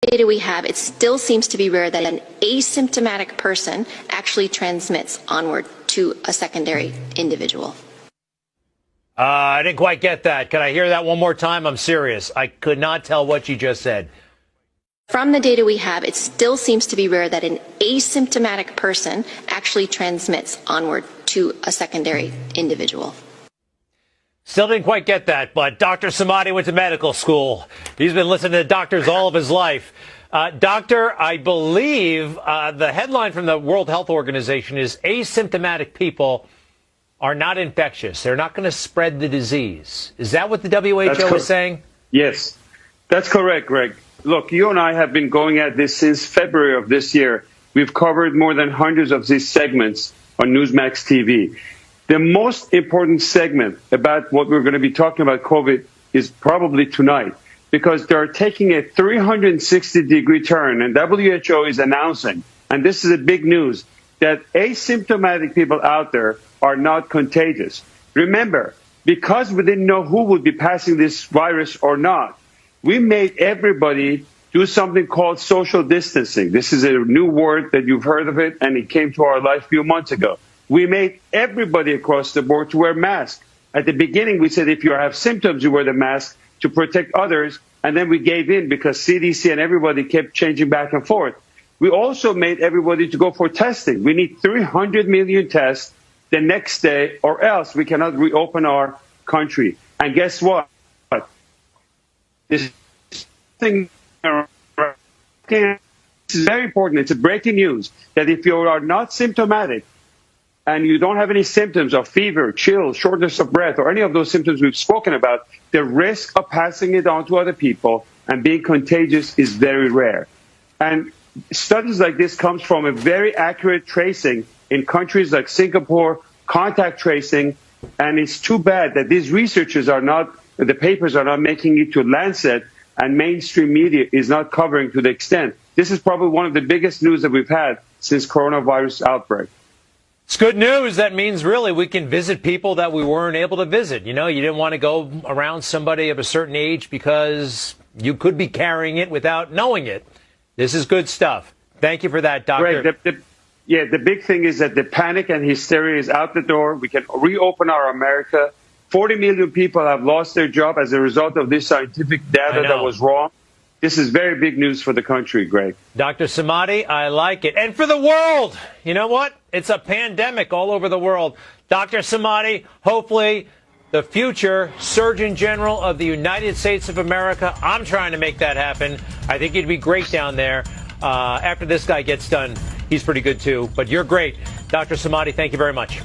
data we have, it still seems to be rare that an asymptomatic person actually transmits onward to a secondary individual. I didn't quite get that. Can I hear that one more time? I'm serious. I could not tell what you just said. From the data we have, it still seems to be rare that an asymptomatic person actually transmits onward to a secondary individual. Still didn't quite get that, but Dr. Samadi went to medical school. He's been listening to doctors all of his life. Doctor, I believe the headline from the World Health Organization is asymptomatic people are not infectious. They're not going to spread the disease. Is that what the WHO is saying? Yes, that's correct, Greg. Look, you and I have been going at this since February of this year. We've covered more than hundreds of these segments on Newsmax TV. The most important segment about what we're going to be talking about COVID is probably tonight, because they're taking a 360-degree turn, and WHO is announcing, and this is a big news, that asymptomatic people out there are not contagious. Remember, because we didn't know who would be passing this virus or not, we made everybody do something called social distancing. This is a new word that you've heard of it, and it came to our life a few months ago. We made everybody across the board to wear masks. At the beginning, we said if you have symptoms, you wear the mask to protect others, and then we gave in because CDC and everybody kept changing back and forth. We also made everybody to go for testing. We need 300 million tests the next day, or else we cannot reopen our country. And guess what? This thing is very important. It's a breaking news that if you are not symptomatic and you don't have any symptoms of fever, chill, shortness of breath, or any of those symptoms we've spoken about, the risk of passing it on to other people and being contagious is very rare. And studies like this comes from a very accurate tracing in countries like Singapore, contact tracing, and it's too bad that these researchers are not, the papers are not making it to Lancet, and mainstream media is not covering to the extent. This is probably one of the biggest news that we've had since coronavirus outbreak. It's good news. That means really we can visit people that we weren't able to visit. You know, you didn't want to go around somebody of a certain age because you could be carrying it without knowing it. This is good stuff. Thank you for that, Doctor. Greg, the big thing is that the panic and hysteria is out the door. We can reopen our America. 40 million people have lost their job as a result of this scientific data that was wrong. This is very big news for the country, Greg. Dr. Samadi, I like it. And for the world, you know what? It's a pandemic all over the world. Dr. Samadi, hopefully the future Surgeon General of the United States of America. I'm trying to make that happen. I think you'd be great down there. After this guy gets done, he's pretty good too. But you're great. Dr. Samadi, thank you very much.